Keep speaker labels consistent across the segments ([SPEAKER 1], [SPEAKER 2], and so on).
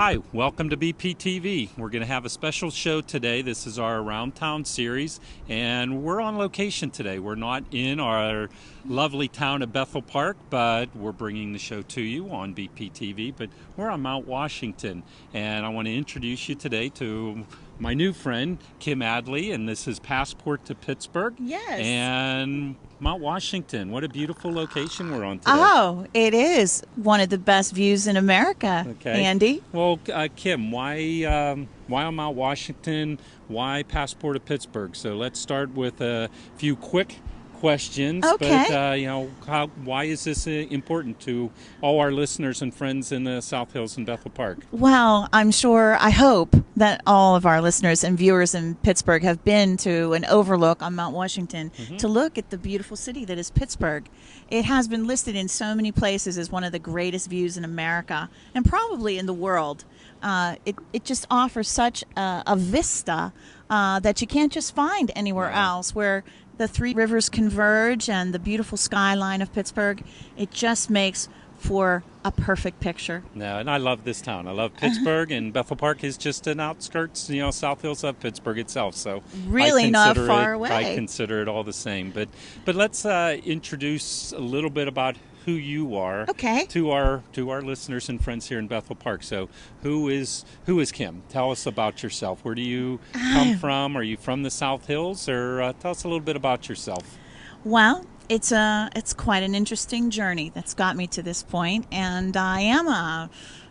[SPEAKER 1] Hi, welcome to BPTV. We're going to have a special show today. This is our Around Town series, and we're on location today. We're not in our lovely town of Bethel Park, but we're bringing the show to you on BPTV. But we're on Mount Washington, and I want to introduce you today to my new friend, Kim Adley, and this is Passport to Pittsburgh.
[SPEAKER 2] Yes.
[SPEAKER 1] And Mount Washington, what a beautiful location we're on today.
[SPEAKER 2] Oh, it is one of the best views in America,
[SPEAKER 1] Okay.
[SPEAKER 2] Andy.
[SPEAKER 1] Well, Kim, why on Mount Washington? Why Passport to Pittsburgh? So let's start with a few quick questions.
[SPEAKER 2] Okay.
[SPEAKER 1] But why is this important to all our listeners and friends in the South Hills and Bethel Park?
[SPEAKER 2] Well, I hope that all of our listeners and viewers in Pittsburgh have been to an overlook on Mount Washington to look at the beautiful city that is Pittsburgh. It has been listed in so many places as one of the greatest views in America and probably in the world. It just offers such a vista that you can't just find anywhere else, where the three rivers converge and the beautiful skyline of Pittsburgh. It just makes for a perfect picture.
[SPEAKER 1] No, and I love this town. I love Pittsburgh, and Bethel Park is just an outskirts, South Hills of Pittsburgh itself. So
[SPEAKER 2] really not far away.
[SPEAKER 1] I consider it all the same. But let's introduce a little bit about who you are to our listeners and friends here in Bethel Park. So who is Kim? Tell us about yourself. Where do you come from? Are you from the South Hills, or tell us a little bit about yourself?
[SPEAKER 2] Well, it's quite an interesting journey that's got me to this point, and I am a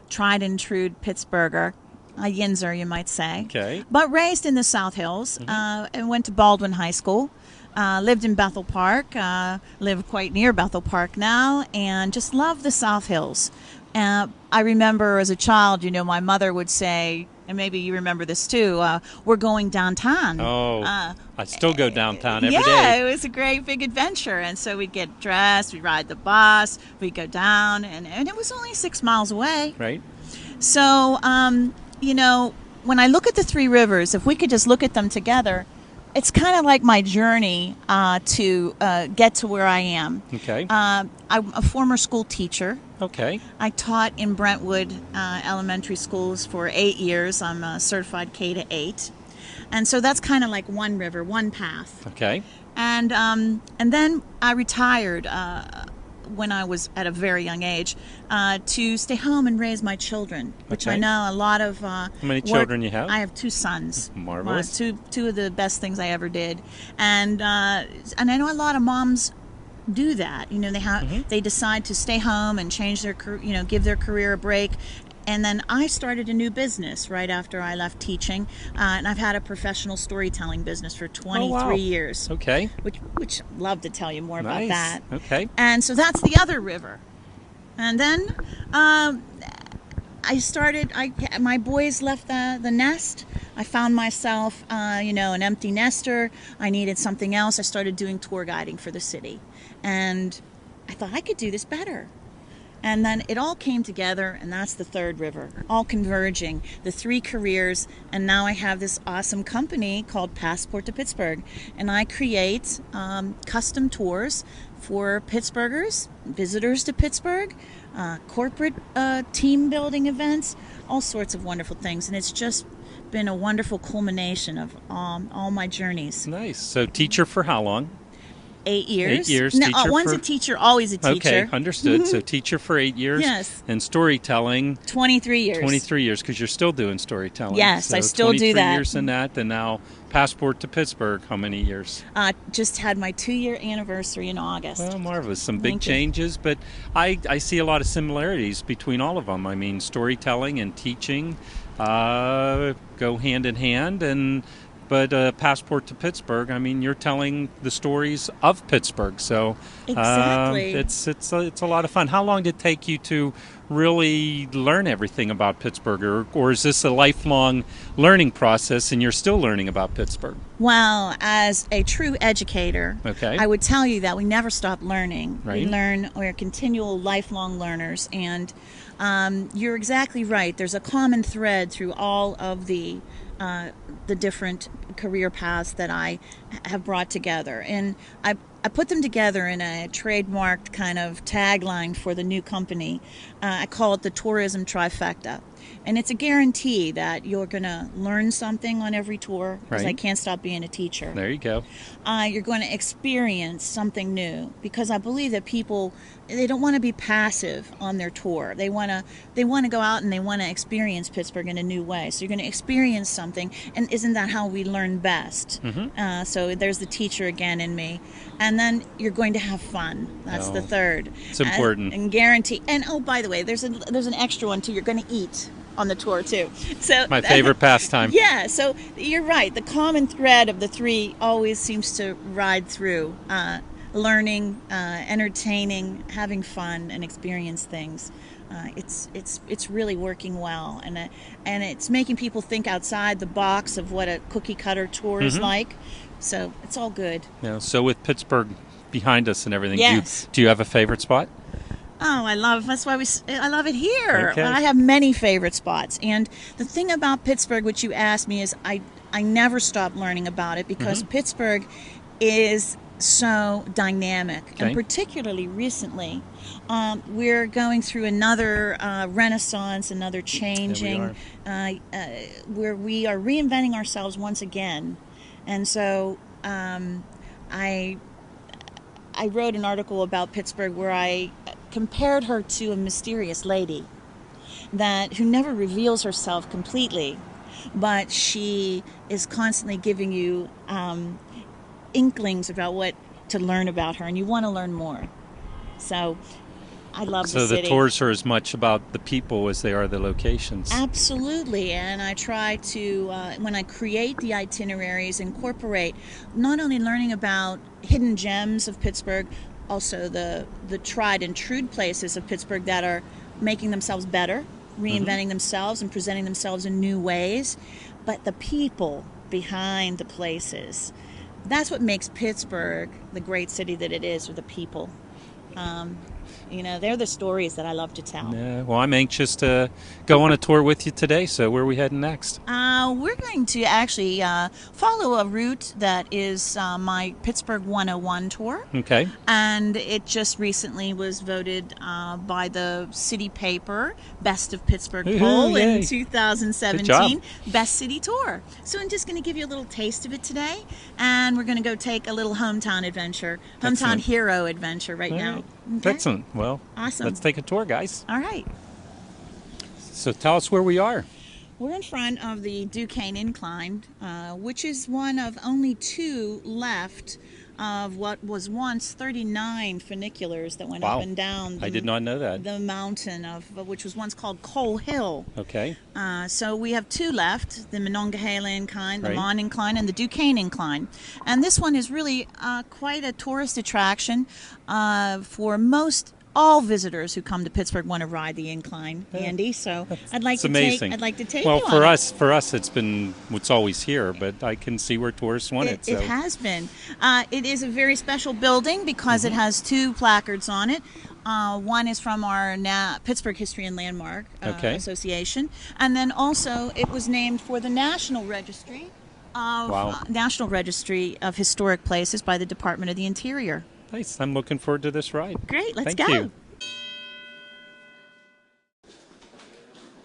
[SPEAKER 2] tried and true Pittsburgher, a Yinzer, you might say.
[SPEAKER 1] Okay.
[SPEAKER 2] But raised in the South Hills, and went to Baldwin High School. Lived in Bethel Park, live quite near Bethel Park now, and just love the South Hills. I remember as a child, my mother would say, and maybe you remember this too, we're going downtown.
[SPEAKER 1] Oh, I still go downtown every day.
[SPEAKER 2] Yeah, it was a great big adventure. And so we'd get dressed, we'd ride the bus, we'd go down, and it was only 6 miles away.
[SPEAKER 1] Right.
[SPEAKER 2] So, when I look at the three rivers, if we could just look at them together, it's kind of like my journey to get to where I am.
[SPEAKER 1] Okay.
[SPEAKER 2] I'm a former school teacher.
[SPEAKER 1] Okay.
[SPEAKER 2] I taught in Brentwood elementary schools for 8 years. I'm a certified K-8. And so that's kind of like one river, one path.
[SPEAKER 1] Okay.
[SPEAKER 2] And then I retired when I was at a very young age to stay home and raise my children, which I know a lot of
[SPEAKER 1] How many children you have?
[SPEAKER 2] I have 2 sons.
[SPEAKER 1] Marvelous.
[SPEAKER 2] Two of the best things I ever did. And I know a lot of moms do that. They decide to stay home and change their give their career a break. And then I started a new business right after I left teaching, and I've had a professional storytelling business for 23 years.
[SPEAKER 1] Okay.
[SPEAKER 2] Which I'd love to tell you more about that.
[SPEAKER 1] Okay.
[SPEAKER 2] And so that's the other river. And then my boys left the nest. I found myself, an empty nester. I needed something else. I started doing tour guiding for the city. And I thought I could do this better. And then it all came together, and that's the third river, all converging, the 3 careers. And now I have this awesome company called Passport to Pittsburgh. And I create custom tours for Pittsburghers, visitors to Pittsburgh, corporate team building events, all sorts of wonderful things. And it's just been a wonderful culmination of all my journeys.
[SPEAKER 1] Nice. So teacher for how long?
[SPEAKER 2] 8 years.
[SPEAKER 1] 8 years.
[SPEAKER 2] No,
[SPEAKER 1] teacher
[SPEAKER 2] one's
[SPEAKER 1] for...
[SPEAKER 2] a teacher, always a teacher.
[SPEAKER 1] Okay, understood. So teacher for 8 years.
[SPEAKER 2] Yes.
[SPEAKER 1] And storytelling.
[SPEAKER 2] 23 years.
[SPEAKER 1] 23 years, because you're still doing storytelling.
[SPEAKER 2] Yes,
[SPEAKER 1] so
[SPEAKER 2] I still do that.
[SPEAKER 1] 23 years in that, and now Passport to Pittsburgh. How many years?
[SPEAKER 2] Just had my 2-year anniversary in August.
[SPEAKER 1] Well, marvelous. Some big
[SPEAKER 2] Thank you.
[SPEAKER 1] changes, but I see a lot of similarities between all of them. I mean, storytelling and teaching go hand in hand, but Passport to Pittsburgh, I mean, you're telling the stories of Pittsburgh, so
[SPEAKER 2] exactly.
[SPEAKER 1] It's a lot of fun. How long did it take you to really learn everything about Pittsburgh, or is this a lifelong learning process and you're still learning about Pittsburgh?
[SPEAKER 2] Well, as a true educator,
[SPEAKER 1] okay,
[SPEAKER 2] I would tell you that we never stop learning.
[SPEAKER 1] Right.
[SPEAKER 2] We're continual lifelong learners, and you're exactly right. There's a common thread through all of the different career paths that I have brought together. And I put them together in a trademarked kind of tagline for the new company. I call it the tourism trifecta. and it's a guarantee that you're going to learn something on every tour, because I
[SPEAKER 1] Right.
[SPEAKER 2] can't stop being a teacher.
[SPEAKER 1] There you go.
[SPEAKER 2] You're going to experience something new, because I believe that people, they don't want to be passive on their tour. They want to go out and they want to experience Pittsburgh in a new way. So you're going to experience something, and isn't that how we learn best? So there's the teacher again in me, and then you're going to have fun. That's the
[SPEAKER 1] Oh,
[SPEAKER 2] third.
[SPEAKER 1] it's important.
[SPEAKER 2] And guarantee. And oh, by the way, there's an extra one too. You're going to eat on the tour too. So
[SPEAKER 1] My favorite pastime.
[SPEAKER 2] yeah, so you're right. The common thread of the three always seems to ride through learning, entertaining, having fun, and experience things. It's really working well, and it's making people think outside the box of what a cookie cutter tour is like. So it's all good.
[SPEAKER 1] Yeah, so with Pittsburgh behind us and everything,
[SPEAKER 2] Yes.
[SPEAKER 1] do you have a favorite spot?
[SPEAKER 2] Oh, that's why I love it here.
[SPEAKER 1] Okay.
[SPEAKER 2] I have many favorite spots. And the thing about Pittsburgh, which you asked me, is I never stop learning about it, because Pittsburgh is so dynamic.
[SPEAKER 1] Okay.
[SPEAKER 2] And particularly recently, we're going through another renaissance, another changing, where we are reinventing ourselves once again. And so I wrote an article about Pittsburgh where I compared her to a mysterious lady who never reveals herself completely, but she is constantly giving you inklings about what to learn about her, and you want to learn more. So I love
[SPEAKER 1] So
[SPEAKER 2] the city.
[SPEAKER 1] the tours are as much about the people as they are the locations.
[SPEAKER 2] Absolutely, and I try to, when I create the itineraries, incorporate not only learning about hidden gems of Pittsburgh, also the tried and true places of Pittsburgh that are making themselves better, reinventing themselves and presenting themselves in new ways, but the people behind the places. That's what makes Pittsburgh the great city that it is, with the people. They're the stories that I love to tell.
[SPEAKER 1] Yeah, well, I'm anxious to go on a tour with you today, so where are we heading next?
[SPEAKER 2] We're going to actually follow a route that is my Pittsburgh 101 tour.
[SPEAKER 1] Okay.
[SPEAKER 2] And it just recently was voted by the city paper Best of Pittsburgh
[SPEAKER 1] Woohoo,
[SPEAKER 2] poll
[SPEAKER 1] yay.
[SPEAKER 2] in 2017.
[SPEAKER 1] Good job.
[SPEAKER 2] Best city tour. So I'm just going to give you a little taste of it today, and we're going to go take a little hometown adventure, hometown
[SPEAKER 1] Excellent.
[SPEAKER 2] hero adventure right
[SPEAKER 1] All
[SPEAKER 2] now.
[SPEAKER 1] right.
[SPEAKER 2] Okay?
[SPEAKER 1] Excellent. Well,
[SPEAKER 2] Awesome.
[SPEAKER 1] let's take a tour, guys.
[SPEAKER 2] All right.
[SPEAKER 1] So tell us where we are.
[SPEAKER 2] We're in front of the Duquesne Incline, which is one of only two left of what was once 39 funiculars that went
[SPEAKER 1] Wow.
[SPEAKER 2] up and down
[SPEAKER 1] I did not know that.
[SPEAKER 2] the mountain of which was once called Coal Hill.
[SPEAKER 1] Okay.
[SPEAKER 2] So we have two left, the Monongahela Incline, the
[SPEAKER 1] Right.
[SPEAKER 2] Mon Incline, and the Duquesne Incline. And this one is really quite a tourist attraction for all visitors who come to Pittsburgh want to ride the incline, Andy. So I'd like
[SPEAKER 1] It's
[SPEAKER 2] to
[SPEAKER 1] amazing.
[SPEAKER 2] I'd like to take
[SPEAKER 1] Well,
[SPEAKER 2] you
[SPEAKER 1] for
[SPEAKER 2] on
[SPEAKER 1] us, it's always here, but I can see where tourists want it.
[SPEAKER 2] It has been. It is a very special building because it has two placards on it. One is from our Pittsburgh History and Landmark
[SPEAKER 1] Okay.
[SPEAKER 2] Association, and then also it was named for the National Registry of
[SPEAKER 1] Wow.
[SPEAKER 2] National Registry of Historic Places by the Department of the Interior.
[SPEAKER 1] Nice. I'm looking forward to this ride.
[SPEAKER 2] Great, let's
[SPEAKER 1] Thank
[SPEAKER 2] go.
[SPEAKER 1] you.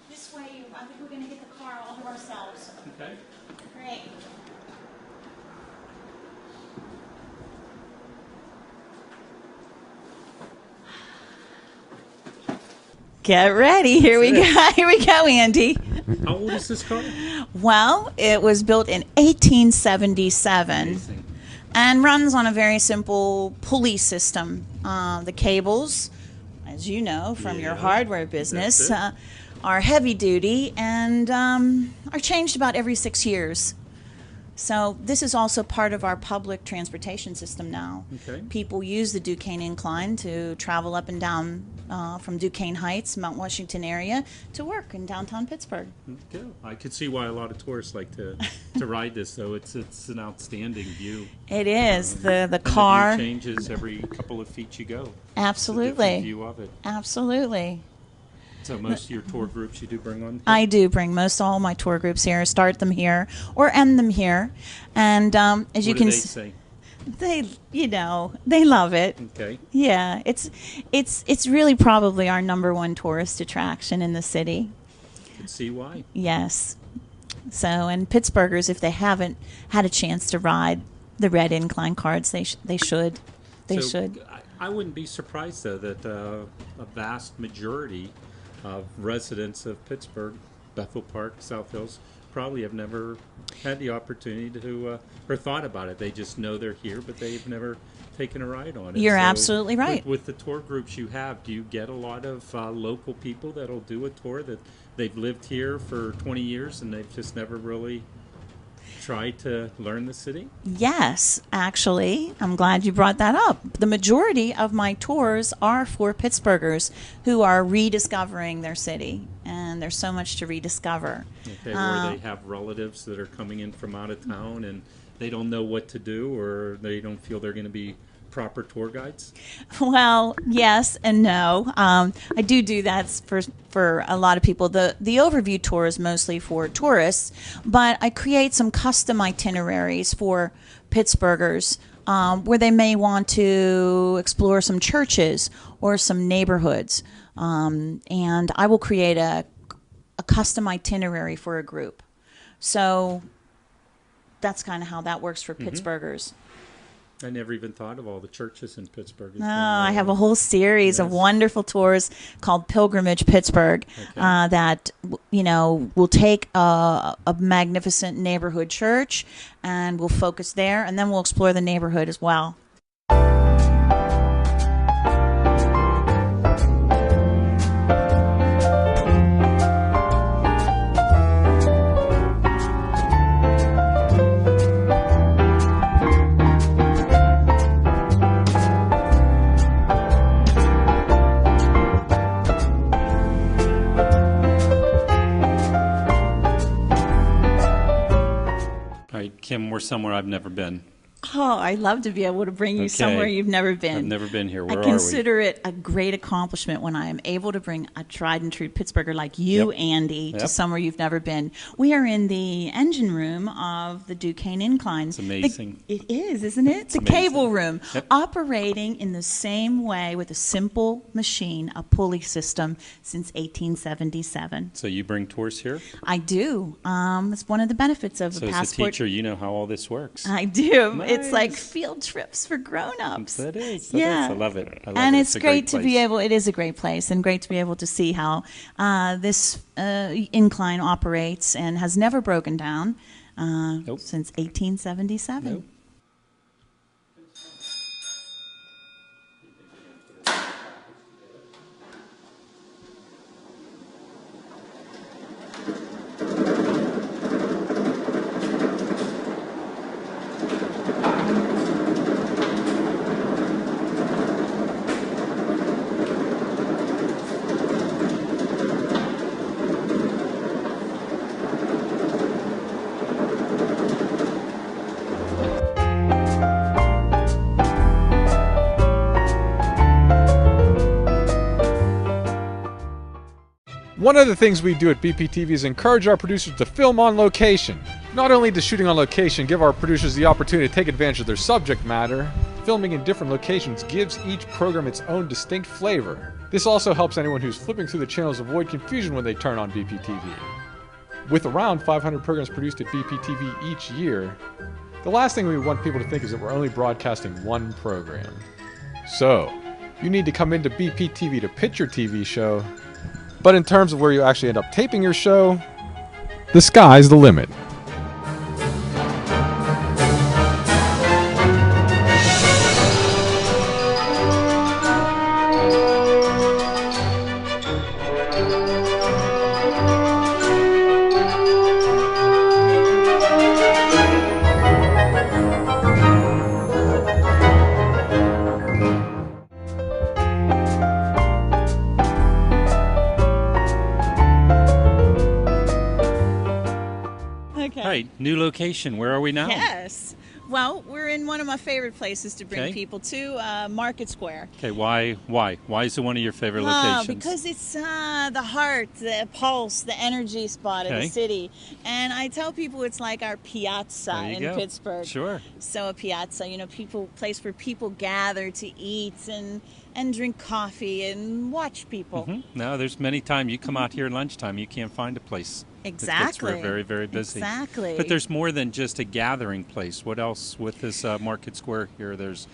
[SPEAKER 2] This way, I think we're going to get the car all to ourselves.
[SPEAKER 1] Okay.
[SPEAKER 2] Great. Get ready. Here we go. Here we go, Andy.
[SPEAKER 1] How old is this car?
[SPEAKER 2] Well, it was built in 1877
[SPEAKER 1] Amazing.
[SPEAKER 2] and runs on a very simple pulley system. The cables, as you know from your
[SPEAKER 1] Yeah,
[SPEAKER 2] hardware business,
[SPEAKER 1] that's
[SPEAKER 2] are heavy duty and are changed about every 6 years. So this is also part of our public transportation system now.
[SPEAKER 1] Okay.
[SPEAKER 2] People use the Duquesne Incline to travel up and down from Duquesne Heights, Mount Washington area, to work in downtown Pittsburgh.
[SPEAKER 1] Okay. I could see why a lot of tourists like to ride this, though. It's an outstanding view.
[SPEAKER 2] It is. The
[SPEAKER 1] And the
[SPEAKER 2] car.
[SPEAKER 1] view changes every couple of feet you go. It's a different
[SPEAKER 2] Absolutely.
[SPEAKER 1] view of it.
[SPEAKER 2] Absolutely.
[SPEAKER 1] So most of your tour groups you do bring on?
[SPEAKER 2] I do bring most all my tour groups here, start them here or end them here. And as you
[SPEAKER 1] What do
[SPEAKER 2] can
[SPEAKER 1] they
[SPEAKER 2] see,
[SPEAKER 1] say?
[SPEAKER 2] they love it.
[SPEAKER 1] Okay.
[SPEAKER 2] Yeah, it's really probably our number one tourist attraction in the city.
[SPEAKER 1] Can see why.
[SPEAKER 2] Yes. So, and Pittsburghers, if they haven't had a chance to ride the Red Incline carts, they should. They
[SPEAKER 1] So,
[SPEAKER 2] should.
[SPEAKER 1] I wouldn't be surprised, though, that a vast majority of residents of Pittsburgh, Bethel Park, South Hills, probably have never had the opportunity to or thought about it. They just know they're here, but they've never taken a ride on it.
[SPEAKER 2] You're
[SPEAKER 1] So
[SPEAKER 2] absolutely right.
[SPEAKER 1] With the tour groups you have, do you get a lot of local people that'll do a tour that they've lived here for 20 years and they've just never really tried to learn the city?
[SPEAKER 2] Yes, actually, I'm glad you brought that up. The majority of my tours are for Pittsburghers who are rediscovering their city, and there's so much to rediscover.
[SPEAKER 1] Okay, or they have relatives that are coming in from out of town and they don't know what to do, or they don't feel they're going to be proper tour guides?
[SPEAKER 2] Well, yes and no. I do that for a lot of people. The overview tour is mostly for tourists, but I create some custom itineraries for Pittsburghers where they may want to explore some churches or some neighborhoods, and I will create a custom itinerary for a group. So that's kind of how that works for Pittsburghers.
[SPEAKER 1] I never even thought of all the churches in Pittsburgh.
[SPEAKER 2] No, I have a whole series of wonderful tours called Pilgrimage Pittsburgh that, will take a magnificent neighborhood church and we'll focus there, and then we'll explore the neighborhood as well.
[SPEAKER 1] Kim, we're somewhere I've never been.
[SPEAKER 2] Oh, I'd love to be able to bring you somewhere you've never been.
[SPEAKER 1] I've never been here. Where
[SPEAKER 2] I consider it a great accomplishment when I am able to bring a tried and true Pittsburgher like you, Andy, to somewhere you've never been. We are in the engine room of the Duquesne Incline.
[SPEAKER 1] It's amazing.
[SPEAKER 2] It is, isn't it? It's the
[SPEAKER 1] amazing.
[SPEAKER 2] cable room, operating in the same way with a simple machine, a pulley system, since 1877.
[SPEAKER 1] So you bring tours here?
[SPEAKER 2] I do. It's one of the benefits of
[SPEAKER 1] So
[SPEAKER 2] a passport.
[SPEAKER 1] as a teacher, you know how all this works.
[SPEAKER 2] I do.
[SPEAKER 1] Nice.
[SPEAKER 2] It's like field trips for grown-ups.
[SPEAKER 1] That is.
[SPEAKER 2] Yeah.
[SPEAKER 1] I love it.
[SPEAKER 2] And it's great to be able, it is a great place, and great to be able to see how this incline operates and has never broken down since 1877.
[SPEAKER 1] Nope.
[SPEAKER 3] One of the things we do at BPTV is encourage our producers to film on location. Not only does shooting on location give our producers the opportunity to take advantage of their subject matter, filming in different locations gives each program its own distinct flavor. This also helps anyone who's flipping through the channels avoid confusion when they turn on BPTV. With around 500 programs produced at BPTV each year, the last thing we want people to think is that we're only broadcasting one program. So, you need to come into BPTV to pitch your TV show. But in terms of where you actually end up taping your show, the sky's the limit.
[SPEAKER 1] Right, new location. Where are we now?
[SPEAKER 2] Yes. Well, we're in one of my favorite places to bring
[SPEAKER 1] Okay.
[SPEAKER 2] people to, Market Square.
[SPEAKER 1] Okay, why? Why is it one of your favorite locations?
[SPEAKER 2] Because it's the heart, the pulse, the energy spot of
[SPEAKER 1] Okay.
[SPEAKER 2] the city. And I tell people it's like our piazza
[SPEAKER 1] There you
[SPEAKER 2] in
[SPEAKER 1] go.
[SPEAKER 2] Pittsburgh.
[SPEAKER 1] Sure.
[SPEAKER 2] So a piazza, place where people gather to eat and and drink coffee and watch people.
[SPEAKER 1] No, there's many times you come out here at lunchtime, you can't find a place.
[SPEAKER 2] Exactly.
[SPEAKER 1] It's very, very busy.
[SPEAKER 2] Exactly.
[SPEAKER 1] But there's more than just a gathering place. What else with this Market Square here? There's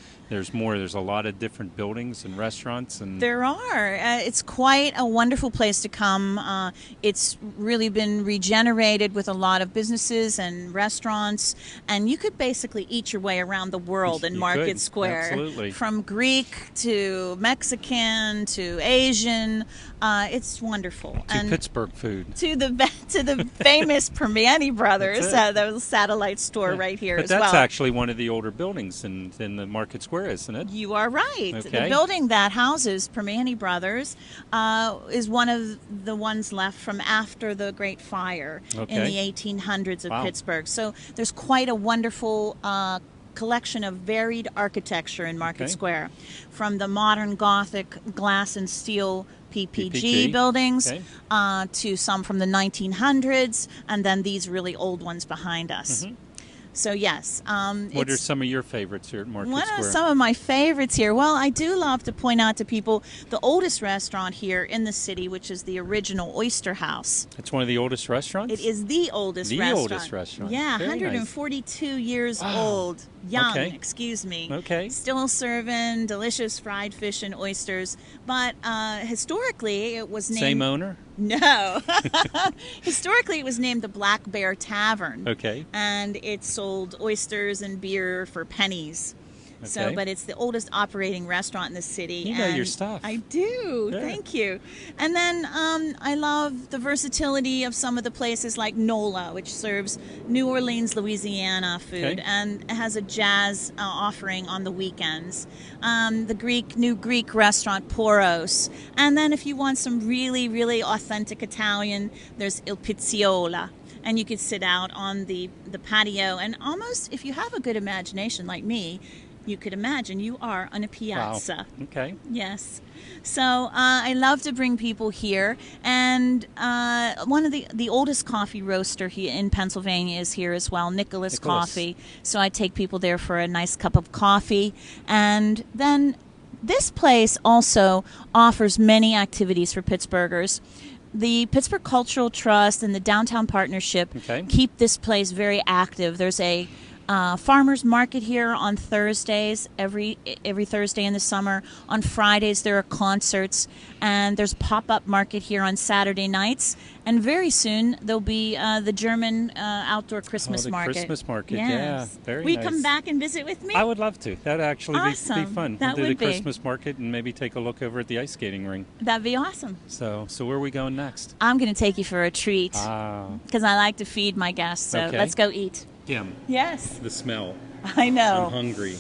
[SPEAKER 1] more. There's a lot of different buildings and restaurants. And
[SPEAKER 2] there are. It's quite a wonderful place to come. It's really been regenerated with a lot of businesses and restaurants, and you could basically eat your way around the world in Market Square.
[SPEAKER 1] Absolutely.
[SPEAKER 2] From Greek to Mexican to Asian. It's wonderful.
[SPEAKER 1] To Pittsburgh food.
[SPEAKER 2] To the famous Permiani Brothers, the satellite store right here as well.
[SPEAKER 1] But that's actually one of the older buildings in the Market Square, isn't it?
[SPEAKER 2] You are right.
[SPEAKER 1] Okay.
[SPEAKER 2] The building that houses Permiani Brothers is one of the ones left from after the Great Fire in the 1800s of Pittsburgh. So there's quite a wonderful collection of varied architecture in Market Square, from the modern Gothic glass and steel PPG buildings to some from the 1900s, and then these really old ones behind us. So yes.
[SPEAKER 1] What are some of your favorites here at Market Square?
[SPEAKER 2] What are some of my favorites here? Well, I do love to point out to people the oldest restaurant here in the city, which is the original Oyster House.
[SPEAKER 1] It's one of the oldest restaurants?
[SPEAKER 2] It is the oldest restaurant.
[SPEAKER 1] The oldest restaurant.
[SPEAKER 2] Yeah,
[SPEAKER 1] Very
[SPEAKER 2] 142 years old. Young, excuse me.
[SPEAKER 1] Okay.
[SPEAKER 2] Still serving delicious fried fish and oysters. But historically, it was named...
[SPEAKER 1] Same owner?
[SPEAKER 2] No. Historically, it was named the Black Bear Tavern.
[SPEAKER 1] Okay.
[SPEAKER 2] And it sold oysters and beer for pennies. Okay. So, but it's the oldest operating restaurant in the city.
[SPEAKER 1] You know your stuff.
[SPEAKER 2] I do. Yeah. Thank you. And then I love the versatility of some of the places like NOLA, which serves New Orleans, Louisiana food, and has a jazz offering on the weekends. The new Greek restaurant Poros. And then if you want some really, really authentic Italian, there's Il Pizziola. And you could sit out on the patio, and almost, if you have a good imagination like me, you could imagine you are on a piazza.
[SPEAKER 1] Wow. Okay.
[SPEAKER 2] Yes. So I love to bring people here. And one of the oldest coffee roaster here in Pennsylvania is here as well, Nicholas Coffee. So I take people there for a nice cup of coffee. And then this place also offers many activities for Pittsburghers. The Pittsburgh Cultural Trust and the Downtown Partnership keep this place very active. There's a farmers market here on Thursdays, every Thursday in the summer. On Fridays there are concerts, and there's pop-up market here on Saturday nights. And very soon there'll be the German outdoor Christmas market.
[SPEAKER 1] Christmas market,
[SPEAKER 2] yes.
[SPEAKER 1] Yeah, very
[SPEAKER 2] Will
[SPEAKER 1] nice.
[SPEAKER 2] You come back and visit with me?
[SPEAKER 1] I would love to. That'd actually be fun.
[SPEAKER 2] That
[SPEAKER 1] we'll do
[SPEAKER 2] would
[SPEAKER 1] the Christmas market and maybe take a look over at the ice skating ring.
[SPEAKER 2] That'd be awesome.
[SPEAKER 1] So where are we going next?
[SPEAKER 2] I'm going to take you for a treat because I like to feed my guests. So let's go eat. Yes.
[SPEAKER 1] The smell.
[SPEAKER 2] I know.
[SPEAKER 1] I'm hungry.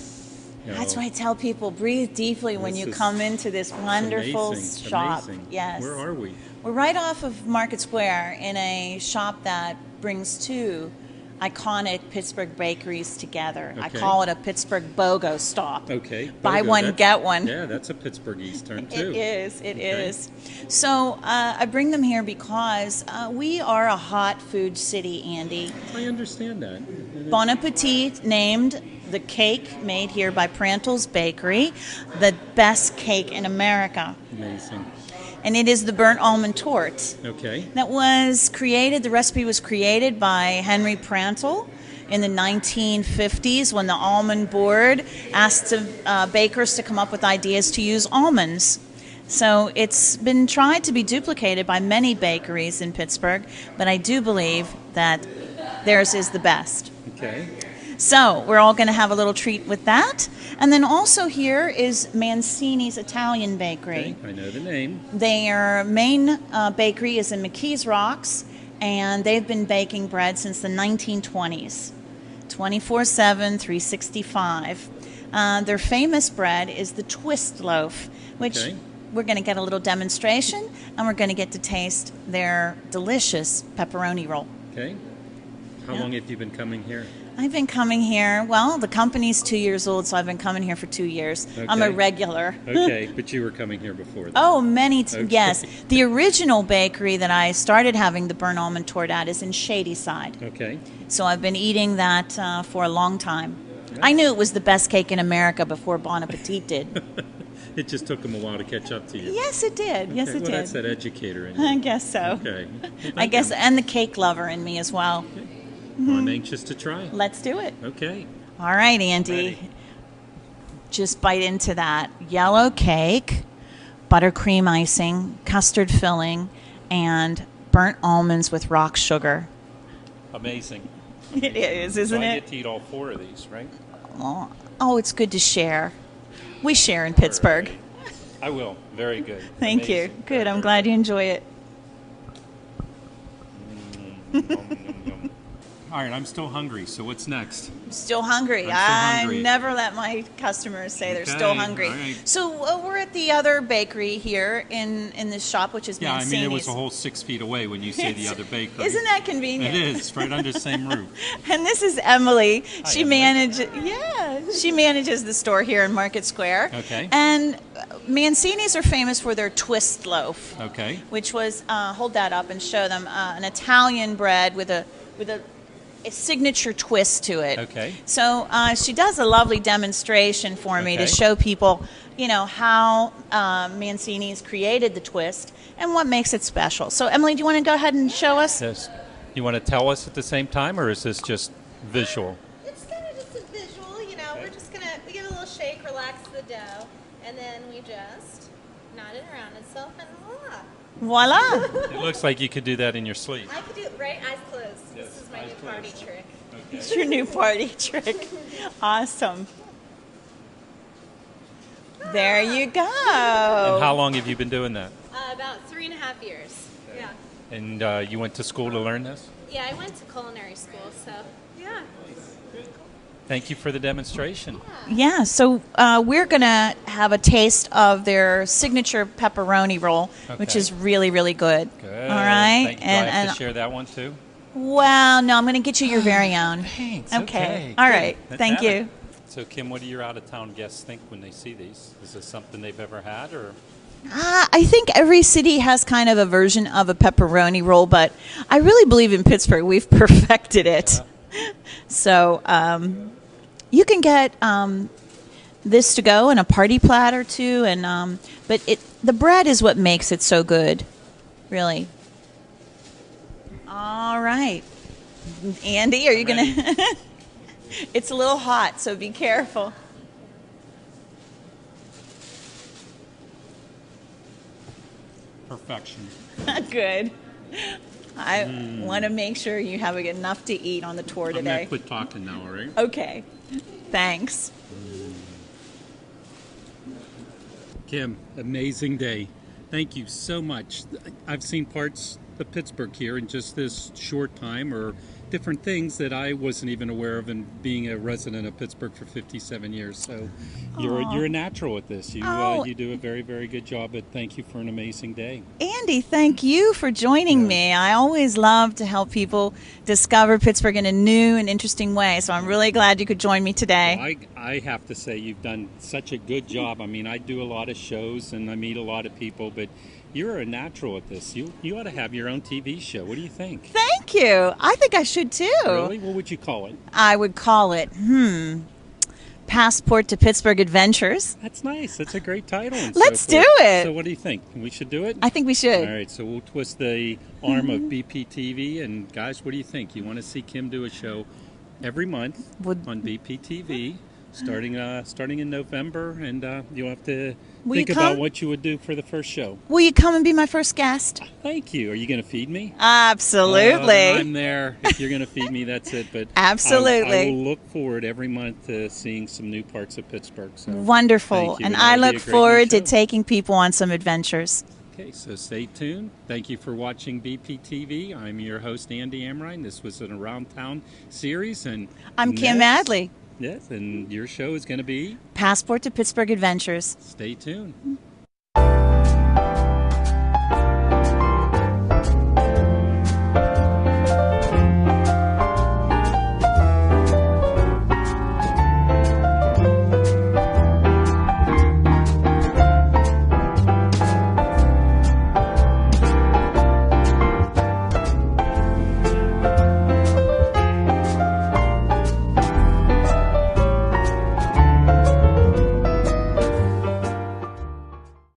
[SPEAKER 2] That's why I tell people, breathe deeply when you come into this wonderful shop.
[SPEAKER 1] Amazing.
[SPEAKER 2] Yes.
[SPEAKER 1] Where are we?
[SPEAKER 2] We're right off of Market Square in a shop that brings two iconic Pittsburgh bakeries together. I call it a Pittsburgh BOGO stop.
[SPEAKER 1] Okay.
[SPEAKER 2] Buy one, get one.
[SPEAKER 1] Yeah, that's a Pittsburgh Eastern too.
[SPEAKER 2] It is. So I bring them here because we are a hot food city, Andy.
[SPEAKER 1] I understand that.
[SPEAKER 2] Bon Appetit named the cake made here by Prantle's Bakery the best cake in America.
[SPEAKER 1] Amazing.
[SPEAKER 2] And it is the burnt almond torte.
[SPEAKER 1] Okay.
[SPEAKER 2] That was created, the recipe was created by Henry Prantle in the 1950s when the Almond Board asked bakers to come up with ideas to use almonds. So it's been tried to be duplicated by many bakeries in Pittsburgh, but I do believe that theirs is the best.
[SPEAKER 1] Okay.
[SPEAKER 2] So we're all going to have a little treat with that. And then also here is Mancini's Italian Bakery.
[SPEAKER 1] Okay, I know the name.
[SPEAKER 2] Their main bakery is in McKees Rocks, and they've been baking bread since the 1920s, 24/7, 365. Their famous bread is the twist loaf, which we're going to get a little demonstration, and we're going to get to taste their delicious pepperoni roll.
[SPEAKER 1] Okay. How long have you been coming here?
[SPEAKER 2] I've been coming here, well, the company's 2 years old, so I've been coming here for 2 years.
[SPEAKER 1] Okay.
[SPEAKER 2] I'm a regular.
[SPEAKER 1] Okay, but you were coming here before that.
[SPEAKER 2] Oh, yes. The original bakery that I started having the burnt almond torte at is in Shadyside.
[SPEAKER 1] Okay.
[SPEAKER 2] So I've been eating that for a long time. I knew it was the best cake in America before Bon Appetit did.
[SPEAKER 1] It just took them a while to catch up to you.
[SPEAKER 2] Yes, it did. Yes,
[SPEAKER 1] Okay,
[SPEAKER 2] it
[SPEAKER 1] well,
[SPEAKER 2] did.
[SPEAKER 1] that's that educator in
[SPEAKER 2] I
[SPEAKER 1] you.
[SPEAKER 2] guess so.
[SPEAKER 1] Okay.
[SPEAKER 2] I guess, and the cake lover in me as well.
[SPEAKER 1] Well, I'm anxious to try.
[SPEAKER 2] Let's do it.
[SPEAKER 1] Okay.
[SPEAKER 2] All right, Andy.
[SPEAKER 1] Ready.
[SPEAKER 2] Just bite into that. Yellow cake, buttercream icing, custard filling, and burnt almonds with rock sugar.
[SPEAKER 1] Amazing.
[SPEAKER 2] It is,
[SPEAKER 1] So
[SPEAKER 2] isn't
[SPEAKER 1] I
[SPEAKER 2] it?
[SPEAKER 1] get to eat all 4 of these, right?
[SPEAKER 2] Oh, it's good to share. We share in Pittsburgh.
[SPEAKER 1] All right. I will. Very good.
[SPEAKER 2] Thank you.
[SPEAKER 1] Amazing.
[SPEAKER 2] Good. I'm glad you enjoy it.
[SPEAKER 1] Yum, yum, yum. All right, I'm still hungry. So what's next?
[SPEAKER 2] Still hungry.
[SPEAKER 1] I'm still
[SPEAKER 2] I
[SPEAKER 1] hungry.
[SPEAKER 2] never let my customers say they're
[SPEAKER 1] Okay,
[SPEAKER 2] still hungry.
[SPEAKER 1] all right.
[SPEAKER 2] So we're at the other bakery here in this shop, which is
[SPEAKER 1] Yeah, I mean, it was
[SPEAKER 2] Mancini's.
[SPEAKER 1] a whole 6 feet away when you say the other bakery.
[SPEAKER 2] Isn't that convenient?
[SPEAKER 1] It is, right under the same roof.
[SPEAKER 2] And this is Emily. She
[SPEAKER 1] Emily.
[SPEAKER 2] she manages the store here in Market Square.
[SPEAKER 1] Okay.
[SPEAKER 2] And Mancini's are famous for their twist loaf,
[SPEAKER 1] Okay.
[SPEAKER 2] which was hold that up and show them an Italian bread with a signature twist to it.
[SPEAKER 1] Okay.
[SPEAKER 2] So she does a lovely demonstration for me to
[SPEAKER 1] Okay.
[SPEAKER 2] show people, how Mancini's created the twist and what makes it special. So Emily, do you want to go ahead and show us?
[SPEAKER 1] Yes. You want to tell us at the same time, or is this just visual?
[SPEAKER 4] It's kind of just a visual, we're just going to give it a little shake, relax the dough, and then we just knot it around itself and voila.
[SPEAKER 2] Voila!
[SPEAKER 1] It looks like you could do that in your sleep.
[SPEAKER 4] I could do it right, eyes closed.
[SPEAKER 1] Yes,
[SPEAKER 4] This is my
[SPEAKER 1] eyes
[SPEAKER 4] new party
[SPEAKER 1] closed.
[SPEAKER 4] trick.
[SPEAKER 2] It's your new party trick. Awesome. There you go.
[SPEAKER 1] And how long have you been doing that?
[SPEAKER 4] About 3.5 years. Yeah.
[SPEAKER 1] And you went to school to learn this?
[SPEAKER 4] Yeah, I went to culinary school, so yeah.
[SPEAKER 1] Thank you for the demonstration.
[SPEAKER 2] Yeah, so we're going to have a taste of their signature pepperoni roll, which
[SPEAKER 1] Okay.
[SPEAKER 2] is really, really good.
[SPEAKER 1] Good.
[SPEAKER 2] All right.
[SPEAKER 1] Thank you. Do I have to share that one too?
[SPEAKER 2] Well, no, I'm going to get you your very own.
[SPEAKER 1] Thanks.
[SPEAKER 2] Okay. All
[SPEAKER 1] good.
[SPEAKER 2] right.
[SPEAKER 1] Let's
[SPEAKER 2] Thank
[SPEAKER 1] have
[SPEAKER 2] you.
[SPEAKER 1] it. So, Kim, what do your out-of-town guests think when they see these? Is this something they've ever had, or?
[SPEAKER 2] I think every city has kind of a version of a pepperoni roll, but I really believe in Pittsburgh we've perfected it. So you can get this to go in a party platter too, and but the bread is what makes it so good, really. All right, Andy, are you gonna? It's a little hot, so be careful.
[SPEAKER 1] Perfection.
[SPEAKER 2] Good. I want to make sure you have enough to eat on the tour
[SPEAKER 1] I'm going
[SPEAKER 2] today.
[SPEAKER 1] to quit talking now, all right?
[SPEAKER 2] Okay. Thanks.
[SPEAKER 1] Kim, amazing day. Thank you so much. I've seen parts of Pittsburgh here in just this short time, or different things that I wasn't even aware of, in being a resident of Pittsburgh for 57 years. So you're a natural at this. You do a very, very good job, but thank you for an amazing day.
[SPEAKER 2] Andy, thank you for joining me. I always love to help people discover Pittsburgh in a new and interesting way, so I'm really glad you could join me today.
[SPEAKER 1] I have to say you've done such a good job. I mean, I do a lot of shows and I meet a lot of people, but you're a natural at this. You ought to have your own TV show. What do you think?
[SPEAKER 2] Thank you. I think I should too.
[SPEAKER 1] Really? What would you call it?
[SPEAKER 2] I would call it, Passport to Pittsburgh Adventures.
[SPEAKER 1] That's nice. That's a great title. And
[SPEAKER 2] Let's
[SPEAKER 1] so forth.
[SPEAKER 2] do it.
[SPEAKER 1] So what do you think? We should do it?
[SPEAKER 2] I think we should.
[SPEAKER 1] All right, so we'll twist the arm of BPTV. And guys, what do you think? You want to see Kim do a show every month on BPTV, starting in November, and you'll have to think about what you would do for the first show.
[SPEAKER 2] Will you come and be my first guest?
[SPEAKER 1] Thank you. Are you going to feed me?
[SPEAKER 2] Absolutely.
[SPEAKER 1] I'm there. If you're going to feed me, that's it. But
[SPEAKER 2] Absolutely.
[SPEAKER 1] I will look forward every month to seeing some new parts of Pittsburgh. So
[SPEAKER 2] Wonderful.
[SPEAKER 1] thank you,
[SPEAKER 2] And
[SPEAKER 1] that'll
[SPEAKER 2] I
[SPEAKER 1] be
[SPEAKER 2] look
[SPEAKER 1] a great new
[SPEAKER 2] forward to
[SPEAKER 1] show.
[SPEAKER 2] taking people on some adventures.
[SPEAKER 1] Okay, so stay tuned. Thank you for watching BPTV. I'm your host, Andy Amrine. This was an Around Town series. And
[SPEAKER 2] I'm Kim
[SPEAKER 1] next-
[SPEAKER 2] Adley.
[SPEAKER 1] Yes, and your show is going to be?
[SPEAKER 2] Passport to Pittsburgh Adventures.
[SPEAKER 1] Stay tuned.